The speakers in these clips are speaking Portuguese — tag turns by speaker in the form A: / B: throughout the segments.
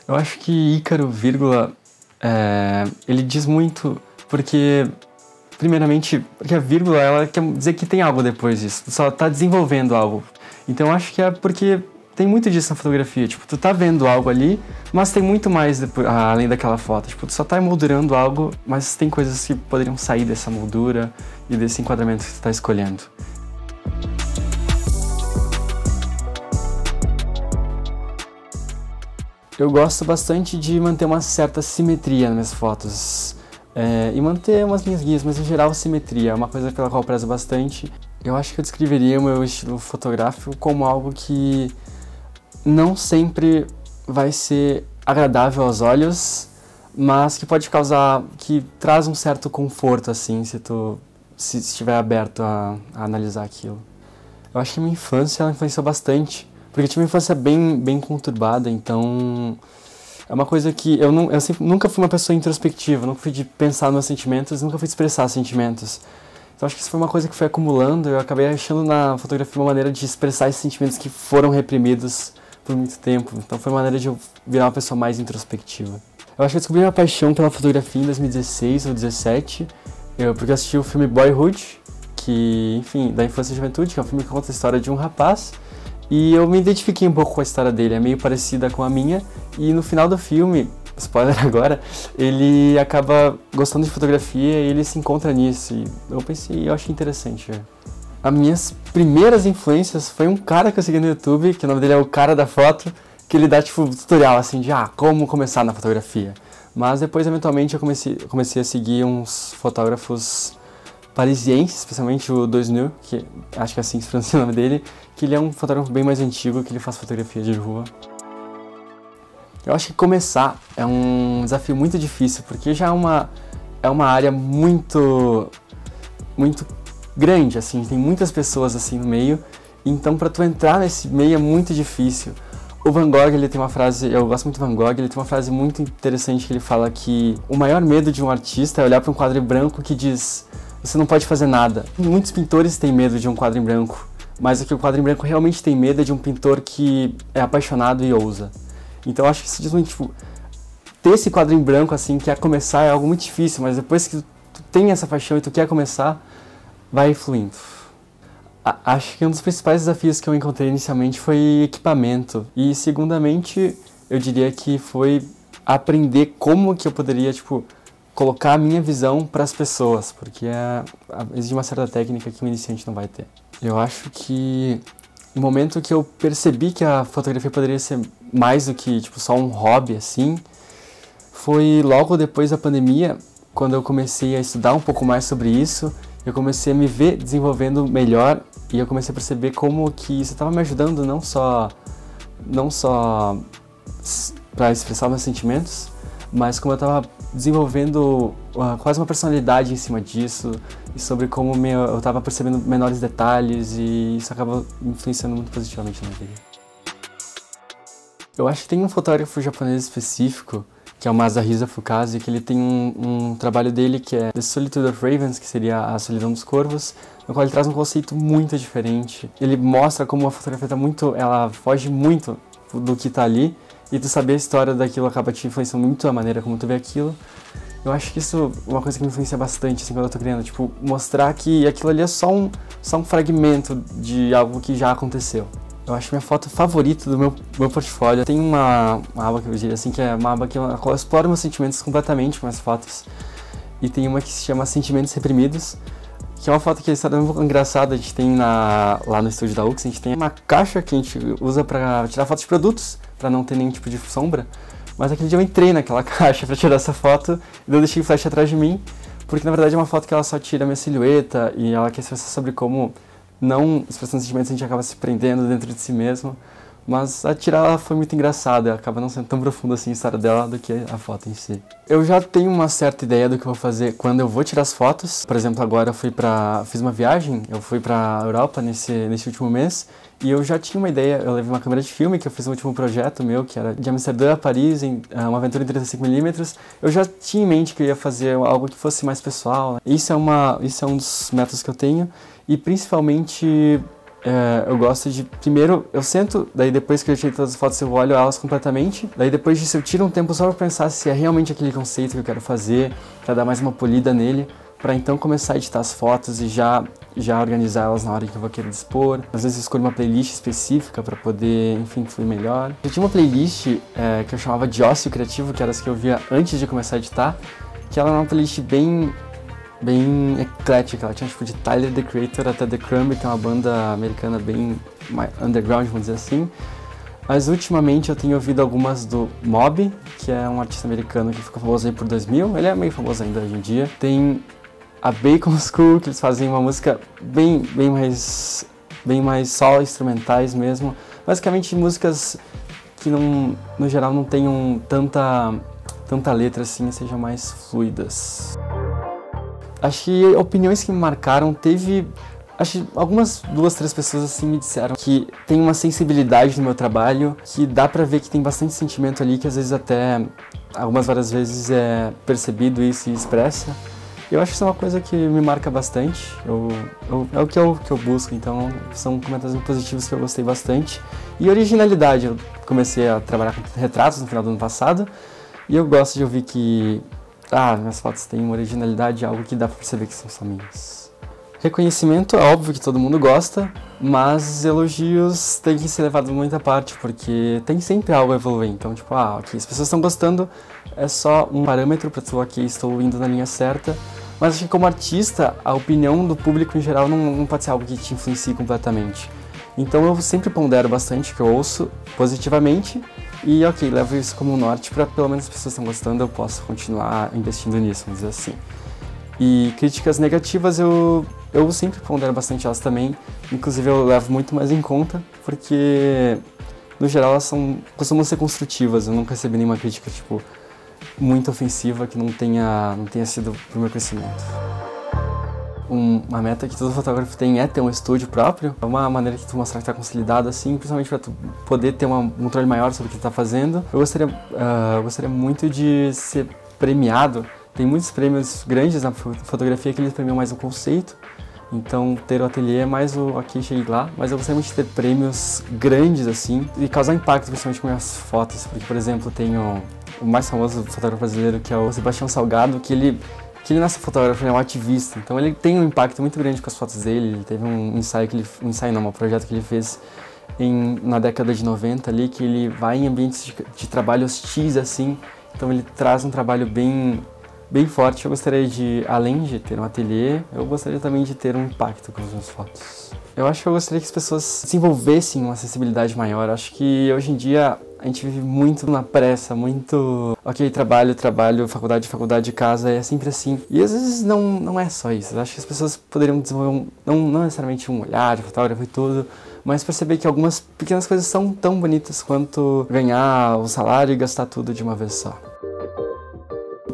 A: Eu acho que Ícaro, vírgula, ele diz muito porque, primeiramente, porque a vírgula, ela quer dizer que tem algo depois disso, tu só tá desenvolvendo algo. Então eu acho que é porque tem muito disso na fotografia, tipo, tu tá vendo algo ali, mas tem muito mais depois, além daquela foto, tipo, tu só tá emoldurando algo, mas tem coisas que poderiam sair dessa moldura e desse enquadramento que tu tá escolhendo. Eu gosto bastante de manter uma certa simetria nas minhas fotos e manter umas linhas guias, mas em geral simetria é uma coisa pela qual eu prezo bastante. Eu acho que eu descreveria o meu estilo fotográfico como algo que não sempre vai ser agradável aos olhos, mas que pode causar, que traz um certo conforto assim, se estiver aberto a analisar aquilo. Eu acho que a minha infância ela influenciou bastante. Porque eu tive uma infância bem conturbada, então é uma coisa que eu nunca fui uma pessoa introspectiva, nunca fui de pensar nos meus sentimentos, nunca fui de expressar sentimentos. Então acho que isso foi uma coisa que foi acumulando, eu acabei achando na fotografia uma maneira de expressar esses sentimentos que foram reprimidos por muito tempo. Então foi uma maneira de eu virar uma pessoa mais introspectiva. Eu acho que eu descobri minha paixão pela fotografia em 2016 ou 2017, porque eu assisti o filme Boyhood, que, enfim, da infância e juventude, que é um filme que conta a história de um rapaz. E eu me identifiquei um pouco com a história dele, é meio parecida com a minha. E no final do filme, spoiler agora, ele acaba gostando de fotografia e ele se encontra nisso. E eu achei interessante. As minhas primeiras influências foi um cara que eu segui no YouTube, que o nome dele é o Cara da Foto, que ele dá tipo tutorial assim de como começar na fotografia. Mas depois, eventualmente, eu comecei a seguir uns fotógrafos parisiense, especialmente o Doisneau, que acho que é assim que se pronuncia o nome dele, que ele é um fotógrafo bem mais antigo, que ele faz fotografia de rua. Eu acho que começar é um desafio muito difícil, porque já é uma área muito grande, assim, tem muitas pessoas assim no meio, então para tu entrar nesse meio é muito difícil. O Van Gogh, ele tem uma frase, eu gosto muito do Van Gogh, ele tem uma frase muito interessante que ele fala que o maior medo de um artista é olhar para um quadro em branco que diz: você não pode fazer nada. Muitos pintores têm medo de um quadro em branco, mas o que o quadro em branco realmente tem medo é de um pintor que é apaixonado e ousa. Então eu acho que isso diz muito, tipo, ter esse quadro em branco, assim, que é começar é algo muito difícil, mas depois que tu tem essa paixão e tu quer começar, vai fluindo. Acho que um dos principais desafios que eu encontrei inicialmente foi equipamento. E segundamente, eu diria que foi aprender como que eu poderia, tipo, colocar a minha visão para as pessoas, porque exige uma certa técnica que o iniciante não vai ter. Eu acho que no momento que eu percebi que a fotografia poderia ser mais do que tipo só um hobby assim, foi logo depois da pandemia, quando eu comecei a estudar um pouco mais sobre isso, eu comecei a me ver desenvolvendo melhor e eu comecei a perceber como que isso estava me ajudando não só para expressar meus sentimentos, mas como eu estava desenvolvendo quase uma personalidade em cima disso e sobre como eu estava percebendo menores detalhes e isso acaba influenciando muito positivamente na minha vida. Eu acho que tem um fotógrafo japonês específico, que é o Masahisa Fukase, que ele tem um trabalho dele que é The Solitude of Ravens, que seria a solidão dos corvos, no qual ele traz um conceito muito diferente. Ele mostra como a fotografia ela foge muito do que está ali, e tu saber a história daquilo acaba te influenciando muito a maneira como tu vê aquilo. Eu acho que isso é uma coisa que me influencia bastante, assim, quando eu tô criando, tipo, mostrar que aquilo ali é só um fragmento de algo que já aconteceu. Eu acho que minha foto favorita do meu portfólio tem uma aba que eu diria assim, que é uma aba que eu exploro meus sentimentos completamente com as fotos. E tem uma que se chama Sentimentos Reprimidos, que é uma foto que é um pouco engraçada. A gente tem lá no estúdio da UX, a gente tem uma caixa que a gente usa pra tirar fotos de produtos, pra não ter nenhum tipo de sombra. Mas aquele dia eu entrei naquela caixa pra tirar essa foto e eu deixei o flash atrás de mim, porque na verdade é uma foto que ela só tira a minha silhueta e ela quer expressar sobre como, não expressando sentimentos, a gente acaba se prendendo dentro de si mesmo. Mas a tirar ela foi muito engraçada, acaba não sendo tão profunda assim a história dela do que a foto em si. Eu já tenho uma certa ideia do que eu vou fazer quando eu vou tirar as fotos. Por exemplo, agora eu fiz uma viagem, eu fui pra Europa nesse último mês, e eu já tinha uma ideia, eu levei uma câmera de filme, que eu fiz um último projeto meu, que era de Amsterdã a Paris, uma aventura em 35mm. Eu já tinha em mente que eu ia fazer algo que fosse mais pessoal. Isso é um dos métodos que eu tenho, e principalmente eu gosto de, primeiro, eu sento, daí depois que eu tirei todas as fotos eu olho elas completamente, daí depois disso eu tiro um tempo só pra pensar se é realmente aquele conceito que eu quero fazer, pra dar mais uma polida nele, pra então começar a editar as fotos e já organizar elas na hora que eu vou querer dispor. Às vezes eu escolho uma playlist específica pra poder, enfim, fluir melhor. Eu tinha uma playlist que eu chamava de ócio criativo, que era as que eu via antes de começar a editar, que ela era uma playlist bem eclética. Ela tinha tipo de Tyler, The Creator até The Crumb, que é uma banda americana bem underground, vamos dizer assim. Mas ultimamente eu tenho ouvido algumas do Mob, que é um artista americano que ficou famoso aí por 2000, ele é meio famoso ainda hoje em dia. Tem a Bacon School, que eles fazem uma música bem mais só instrumentais mesmo. Basicamente músicas que no geral não tenham tanta letra assim, sejam mais fluidas. Acho que opiniões que me marcaram, acho que algumas 2, 3 pessoas assim me disseram que tem uma sensibilidade no meu trabalho, que dá pra ver que tem bastante sentimento ali, que às vezes até, várias vezes é percebido e se expressa. Eu acho que isso é uma coisa que me marca bastante, é o que eu busco, então são comentários positivos que eu gostei bastante. E originalidade, eu comecei a trabalhar com retratos no final do ano passado, e eu gosto de ouvir que minhas fotos têm uma originalidade, algo que dá pra perceber que são só minhas. Reconhecimento é óbvio que todo mundo gosta, mas elogios têm que ser levados muito à parte, porque tem sempre algo a evoluir. Então, tipo, ok, as pessoas estão gostando, é só um parâmetro pra tu, ok, estou indo na linha certa. Mas acho que como artista, a opinião do público em geral não pode ser algo que te influencie completamente. Então eu sempre pondero bastante o que eu ouço positivamente e, ok, levo isso como um norte para pelo menos as pessoas estão gostando, eu posso continuar investindo nisso, vamos dizer assim. E críticas negativas eu sempre pondero bastante elas também, inclusive eu levo muito mais em conta, porque no geral elas costumam ser construtivas, eu nunca recebi nenhuma crítica, tipo, muito ofensiva que não tenha sido pro meu crescimento. Uma meta que todo fotógrafo tem é ter um estúdio próprio. É uma maneira que tu mostrar que tá consolidado assim, principalmente para tu poder ter um controle maior sobre o que tu tá fazendo. Eu gostaria muito de ser premiado. Tem muitos prêmios grandes na fotografia que eles premiam mais o conceito. Então ter o ateliê é mais aqui, cheguei lá, mas eu gostaria muito de ter prêmios grandes assim e causar impacto principalmente com minhas fotos, porque por exemplo tem o mais famoso fotógrafo brasileiro, que é o Sebastião Salgado, que ele não é só fotógrafo, ele é um ativista, então ele tem um impacto muito grande com as fotos dele. Ele teve um projeto que ele fez na década de 90 ali, que ele vai em ambientes de trabalho hostis assim, então ele traz um trabalho bem forte. Eu gostaria além de ter um ateliê, eu gostaria também de ter um impacto com as minhas fotos. Eu acho que eu gostaria que as pessoas desenvolvessem uma sensibilidade maior. Eu acho que hoje em dia a gente vive muito na pressa, muito, ok, trabalho, faculdade, casa, é sempre assim. E às vezes não é só isso. Eu acho que as pessoas poderiam desenvolver, não necessariamente um olhar de fotógrafo e tudo, mas perceber que algumas pequenas coisas são tão bonitas quanto ganhar o salário e gastar tudo de uma vez só.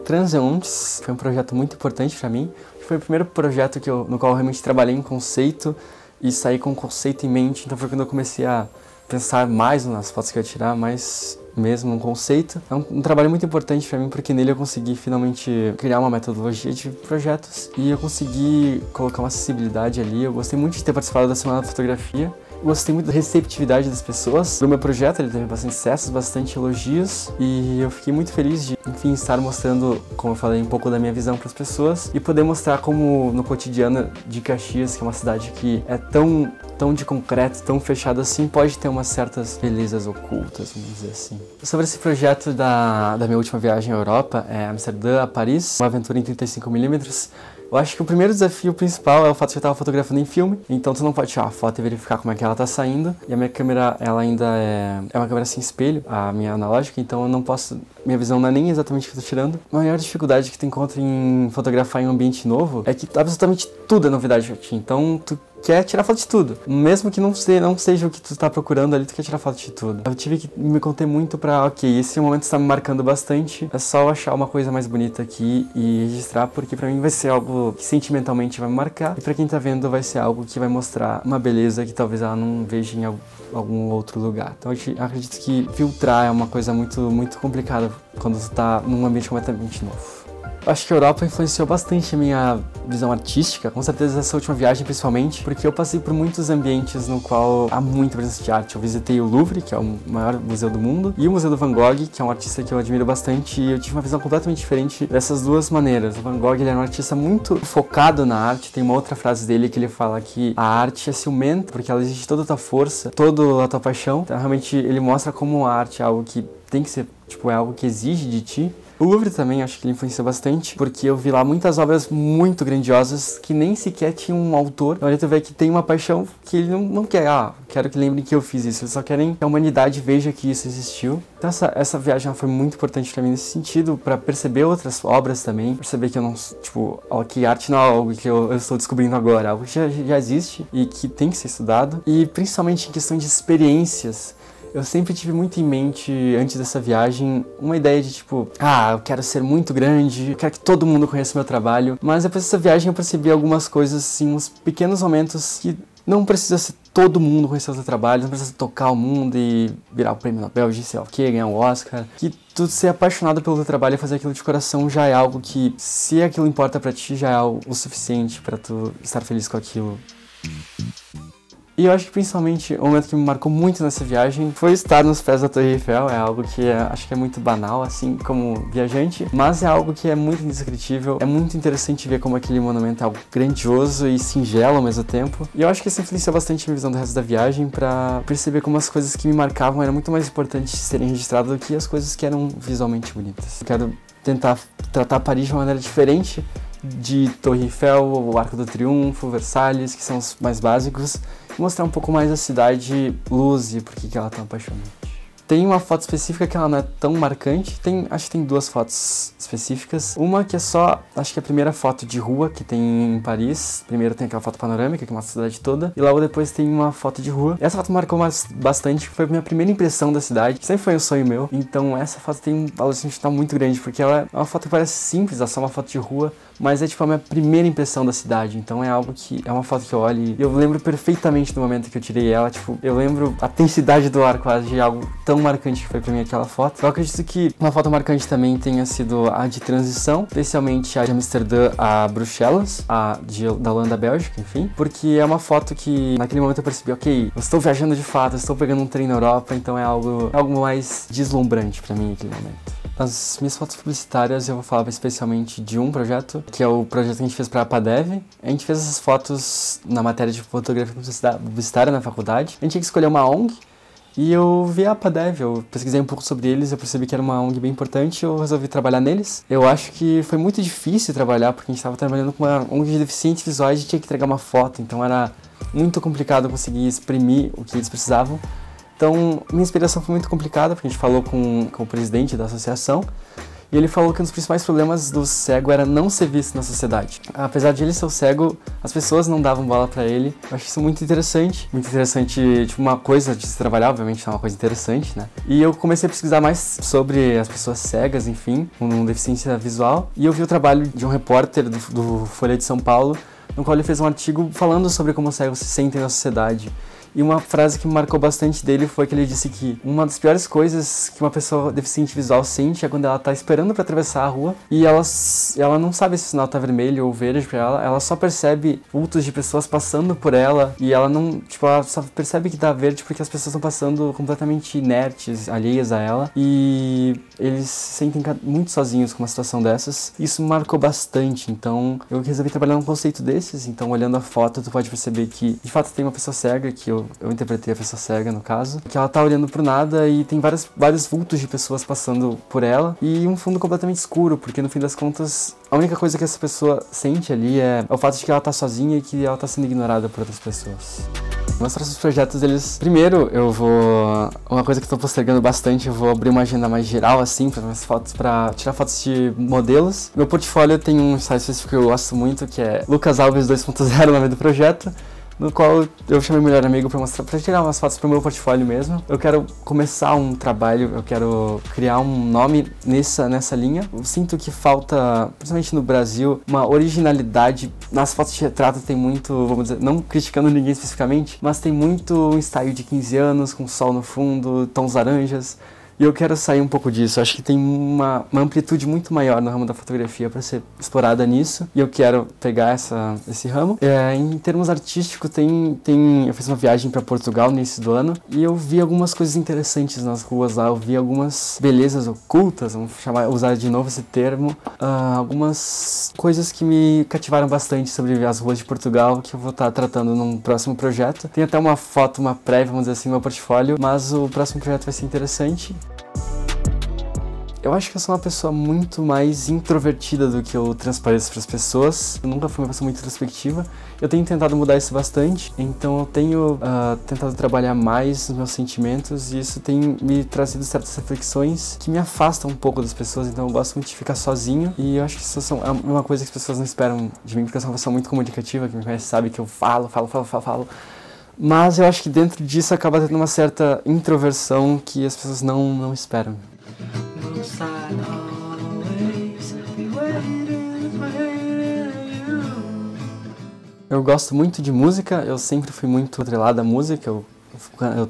A: Transeuntes foi um projeto muito importante para mim. Foi o primeiro projeto no qual eu realmente trabalhei em conceito e saí com o conceito em mente. Então foi quando eu comecei a pensar mais nas fotos que eu ia tirar, mais mesmo no conceito. É um trabalho muito importante para mim, porque nele eu consegui finalmente criar uma metodologia de projetos e eu consegui colocar uma acessibilidade ali. Eu gostei muito de ter participado da Semana da Fotografia. Gostei muito da receptividade das pessoas. No meu projeto ele teve bastante sucessos, bastante elogios e eu fiquei muito feliz de, enfim, estar mostrando, como eu falei, um pouco da minha visão para as pessoas e poder mostrar como no cotidiano de Caxias, que é uma cidade que é tão de concreto, tão fechada assim, pode ter umas certas belezas ocultas, vamos dizer assim. Sobre esse projeto da minha última viagem à Europa, Amsterdã a Paris, uma aventura em 35mm, eu acho que o primeiro desafio principal é o fato de eu estar fotografando em filme, então tu não pode tirar a foto e verificar como é que ela tá saindo. E a minha câmera, ela ainda é uma câmera sem espelho, a minha analógica, então eu não posso, minha visão não é nem exatamente o que eu tô tirando. A maior dificuldade que tu encontra em fotografar em um ambiente novo é que absolutamente tudo é novidade pra ti, então tu quer tirar foto de tudo. Mesmo que não seja o que tu tá procurando ali, tu quer tirar foto de tudo. Eu tive que me conter muito pra, ok, esse momento está me marcando bastante, é só eu achar uma coisa mais bonita aqui e registrar, porque pra mim vai ser algo que sentimentalmente vai me marcar, e pra quem tá vendo vai ser algo que vai mostrar uma beleza que talvez ela não veja em algum outro lugar. Então eu acredito que filtrar é uma coisa muito, muito complicada quando tu tá num ambiente completamente novo. Acho que a Europa influenciou bastante a minha visão artística, com certeza essa última viagem principalmente, porque eu passei por muitos ambientes no qual há muita presença de arte. Eu visitei o Louvre, que é o maior museu do mundo, e o Museu do Van Gogh, que é um artista que eu admiro bastante, e eu tive uma visão completamente diferente dessas duas maneiras. O Van Gogh, ele era um artista muito focado na arte. Tem uma outra frase dele que ele fala que a arte é ciumenta, porque ela exige toda a tua força, toda a tua paixão. Então realmente ele mostra como a arte é algo que tem que ser, tipo, é algo que exige de ti. O Louvre também, acho que ele influencia bastante, porque eu vi lá muitas obras muito grandiosas que nem sequer tinham um autor. Olha, tu vê que tem uma paixão que ele não quer, quero que lembrem que eu fiz isso. Eles só querem que a humanidade veja que isso existiu. Então essa viagem foi muito importante pra mim nesse sentido, pra perceber outras obras também, perceber que eu não, tipo, que arte não é algo que eu estou descobrindo agora, é algo que já existe e que tem que ser estudado. E principalmente em questão de experiências, eu sempre tive muito em mente, antes dessa viagem, uma ideia de tipo, eu quero ser muito grande, eu quero que todo mundo conheça o meu trabalho. Mas depois dessa viagem eu percebi algumas coisas, assim, uns pequenos momentos que não precisa ser todo mundo conhecer o seu trabalho, não precisa tocar o mundo e virar o prêmio Nobel de sei lá o que, ganhar um Oscar. Que tu ser apaixonado pelo teu trabalho e fazer aquilo de coração já é algo que, se aquilo importa pra ti, já é o suficiente pra tu estar feliz com aquilo. E eu acho que principalmente o momento que me marcou muito nessa viagem foi estar nos pés da Torre Eiffel. É algo que acho que é muito banal, assim, como viajante, mas é algo que é muito indescritível. É muito interessante ver como aquele monumento é algo grandioso e singelo ao mesmo tempo. E eu acho que isso influenciou bastante a minha visão do resto da viagem, pra perceber como as coisas que me marcavam eram muito mais importantes de serem registradas do que as coisas que eram visualmente bonitas. Eu quero tentar tratar Paris de uma maneira diferente de Torre Eiffel, o Arco do Triunfo, Versalhes, que são os mais básicos, e mostrar um pouco mais a cidade luz e por que ela é tão apaixonante. Tem uma foto específica que ela não é tão marcante, acho que tem duas fotos específicas. Uma que é só, acho que é a primeira foto de rua que tem em Paris. Primeiro tem aquela foto panorâmica, que mostra a cidade toda, e logo depois tem uma foto de rua. Essa foto marcou bastante, foi a minha primeira impressão da cidade, sempre foi um sonho meu. Então essa foto tem um valor sentimental muito grande, porque ela é uma foto que parece simples, é só uma foto de rua, mas é tipo a minha primeira impressão da cidade. Então é algo que, é uma foto que eu olho e eu lembro perfeitamente do momento que eu tirei ela, tipo, eu lembro a intensidade do ar quase de algo tão marcante que foi pra mim aquela foto. Eu acredito que uma foto marcante também tenha sido a de transição, especialmente a de Amsterdã a Bruxelas, da Holanda à Bélgica, enfim, porque é uma foto que naquele momento eu percebi, ok, eu estou viajando de fato, eu estou pegando um trem na Europa, então é algo mais deslumbrante pra mim naquele momento. As minhas fotos publicitárias eu vou falar especialmente de um projeto, que é o projeto que a gente fez para a APADEV. A gente fez essas fotos na matéria de fotografia publicitária na faculdade. A gente tinha que escolher uma ONG e eu vi a APADEV, eu pesquisei um pouco sobre eles, eu percebi que era uma ONG bem importante e eu resolvi trabalhar neles. Eu acho que foi muito difícil trabalhar porque a gente estava trabalhando com uma ONG de deficientes visuais e tinha que entregar uma foto, então era muito complicado conseguir exprimir o que eles precisavam. Então, minha inspiração foi muito complicada, porque a gente falou com o presidente da associação, e ele falou que um dos principais problemas do cego era não ser visto na sociedade. Apesar de ele ser o cego, as pessoas não davam bola pra ele. Eu acho isso muito interessante, tipo, uma coisa de se trabalhar, obviamente é uma coisa interessante, né? E eu comecei a pesquisar mais sobre as pessoas cegas, enfim, com deficiência visual, e eu vi o trabalho de um repórter do Folha de São Paulo, no qual ele fez um artigo falando sobre como os cegos se sentem na sociedade. E uma frase que me marcou bastante dele foi que ele disse que uma das piores coisas que uma pessoa deficiente visual sente é quando ela tá esperando pra atravessar a rua e ela não sabe se o sinal tá vermelho ou verde pra ela só percebe vultos de pessoas passando por ela e ela não, tipo, ela só percebe que tá verde porque as pessoas estão passando completamente inertes, alheias a ela, e eles se sentem muito sozinhos com uma situação dessas. Isso me marcou bastante, então eu resolvi trabalhar num conceito desses. Então, olhando a foto, tu pode perceber que de fato tem uma pessoa cega, que eu interpretei a pessoa cega no caso, que ela tá olhando pro nada e tem vários vultos de pessoas passando por ela e um fundo completamente escuro, porque no fim das contas a única coisa que essa pessoa sente ali é o fato de que ela tá sozinha e que ela tá sendo ignorada por outras pessoas. Meus próximos projetos, primeiro eu vou, uma coisa que eu tô postergando bastante, eu vou abrir uma agenda mais geral assim, pra tirar fotos de modelos. Meu portfólio tem um site específico que eu gosto muito, que é Lucas Alves 2.0, o nome do projeto, no qual eu chamei meu melhor amigo pra tirar umas fotos pro meu portfólio mesmo. Eu quero começar um trabalho, eu quero criar um nome nessa linha. Eu sinto que falta, principalmente no Brasil, uma originalidade. Nas fotos de retrato tem muito, vamos dizer, não criticando ninguém especificamente, mas tem muito style de 15 anos, com sol no fundo, tons laranjas. E eu quero sair um pouco disso. Acho que tem uma amplitude muito maior no ramo da fotografia para ser explorada nisso. E eu quero pegar esse ramo. Em termos artísticos, eu fiz uma viagem para Portugal no início do ano e eu vi algumas coisas interessantes nas ruas lá. Eu vi algumas belezas ocultas, vamos usar de novo esse termo. Algumas coisas que me cativaram bastante sobre as ruas de Portugal, que eu vou estar tratando num próximo projeto. Tem até uma foto, uma prévia, vamos dizer assim, no meu portfólio, mas o próximo projeto vai ser interessante. Eu acho que eu sou uma pessoa muito mais introvertida do que eu transpareço para as pessoas. Eu nunca fui uma pessoa muito introspectiva. Eu tenho tentado mudar isso bastante, então eu tenho tentado trabalhar mais nos meus sentimentos e isso tem me trazido certas reflexões que me afastam um pouco das pessoas, então eu gosto muito de ficar sozinho e eu acho que isso é uma coisa que as pessoas não esperam de mim, porque eu sou uma pessoa muito comunicativa, que me conhece sabe que eu falo. Mas eu acho que dentro disso acaba tendo uma certa introversão que as pessoas não esperam. Eu gosto muito de música, eu sempre fui muito atrelado à música, eu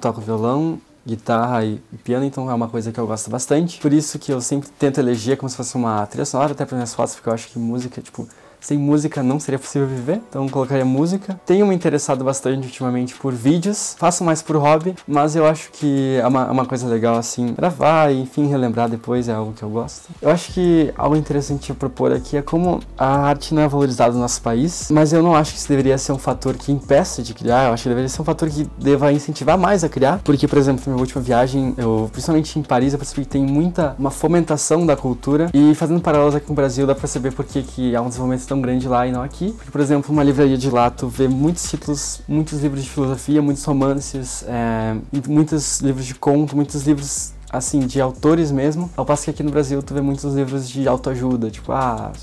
A: toco violão, guitarra e piano, então é uma coisa que eu gosto bastante. Por isso que eu sempre tento eleger como se fosse uma trilha sonora até para minhas fotos, porque eu acho que música, sem música não seria possível viver, então eu colocaria música. Tenho me interessado bastante ultimamente por vídeos, faço mais por hobby, mas eu acho que é uma coisa legal assim, gravar e enfim relembrar depois é algo que eu gosto. Eu acho que algo interessante a propor aqui é como a arte não é valorizada no nosso país, mas eu não acho que isso deveria ser um fator que impeça de criar, eu acho que deveria ser um fator que deva incentivar mais a criar, porque por exemplo, na minha última viagem, principalmente em Paris, eu percebi que tem uma fomentação da cultura e fazendo paralelos aqui com o Brasil, dá pra perceber por que há um desenvolvimento tão grande lá e não aqui. Porque, por exemplo, uma livraria de lá, tu vê muitos títulos, muitos livros de filosofia, muitos romances, muitos livros de conto, muitos livros assim, de autores mesmo, ao passo que aqui no Brasil tu vê muitos livros de autoajuda, tipo,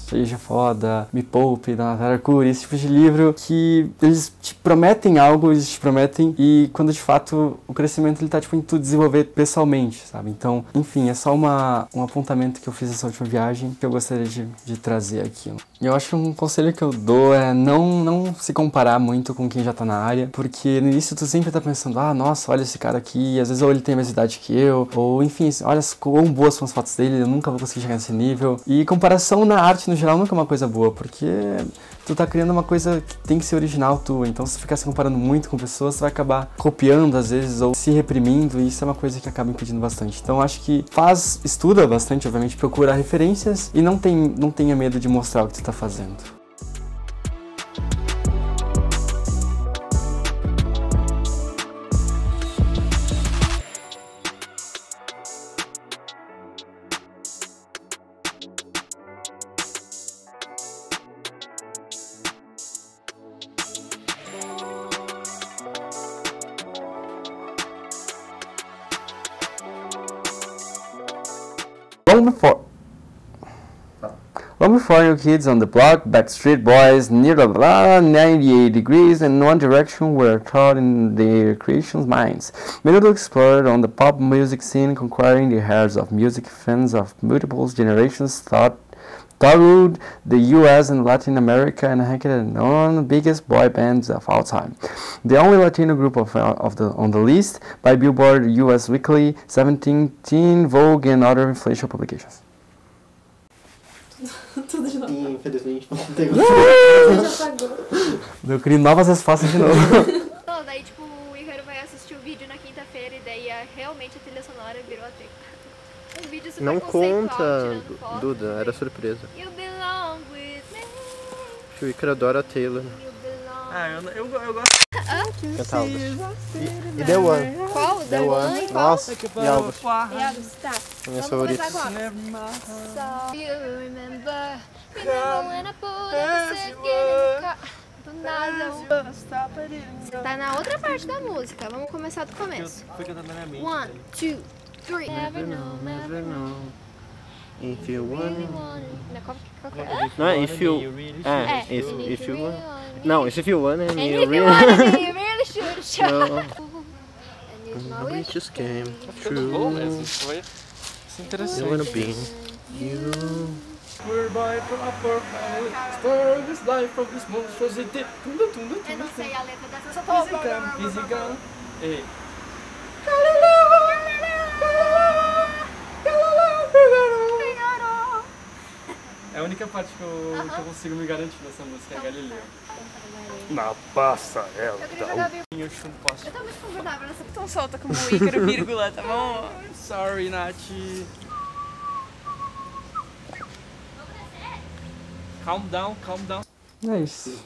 A: seja foda, me poupe, da Natália Arcuri, esse tipo de livro que eles te prometem algo, eles te prometem, e quando de fato o crescimento ele tá tipo em tu desenvolver pessoalmente, sabe? Então, enfim, é só um apontamento que eu fiz nessa última viagem que eu gostaria de trazer aqui. Eu acho que um conselho que eu dou é não se comparar muito com quem já tá na área, porque no início tu sempre tá pensando, nossa, olha esse cara aqui, e às vezes ou ele tem a mesma idade que eu, ou enfim, olha quão boas são as fotos dele, eu nunca vou conseguir chegar nesse nível. E comparação na arte no geral nunca é uma coisa boa, porque tu tá criando uma coisa que tem que ser original tua, então se tu ficar se comparando muito com pessoas, tu vai acabar copiando às vezes, ou se reprimindo, e isso é uma coisa que acaba impedindo bastante. Então acho que estuda bastante, obviamente, procura referências e não tenha medo de mostrar o que tu tá fazendo. Long before New Kids on the Block, Backstreet Boys, 98 Degrees, and One Direction were taught in their creations' minds. Menudo explored on the pop music scene, conquering the hearts of music fans of multiple generations, toured the US and Latin America, and ranked on the biggest boy bands of all time. The only Latino group on the list by Billboard, US Weekly, 17, Teen, Vogue, and other influential publications.
B: Tudo de novo. Infelizmente não tem
A: Eu queria novas respostas de novo.
C: Não, daí tipo, o Ícaro vai assistir o vídeo na quinta-feira e daí realmente a trilha sonora virou a trilha. Um vídeo super
B: não
C: conceitual,
B: conta,
C: foto,
B: Duda, era surpresa.
C: You belong with me.
B: O Ícaro adora a Taylor.
C: You belong.
A: Eu gosto.
B: Canta Albus. E The One.
C: Qual? The One e qual?
B: Nossa, e Albus.
C: E Albus, tá.
B: Minhas
C: Vamos
B: favoritas.
C: começar agora. So you remember when I pulled up and said get in the car. Do nada. Você tá na outra parte da música. Vamos começar do começo. 1, 2, 3. Never know, never know.
B: If you
C: Really
B: want.
C: qual que é?
B: Não, if you. If you want. Não, if you want and
C: And
B: you
C: if you
B: really.
C: wanna be, you really should show.
B: No.
C: And use my
B: We
C: wish.
B: just came
A: Tudo bom,
B: true.
A: isso foi
B: You
A: interessante.
B: wanna be you.
A: We're by from upper family, stir this life from this monstrosity.
C: Eu não sei a letra dessa, eu só tô
A: Easy gun. Ei. É a única parte que eu consigo me garantir nessa música, é Galileu.
B: Na passarela.
C: Eu queria jogar vírgula.
A: Eu chupo, posso.
C: Eu tô muito confortável nessa.
D: Então solta como Ícaro, vírgula, tá bom?
A: Sorry, Nath. Calm down, calm down. É isso.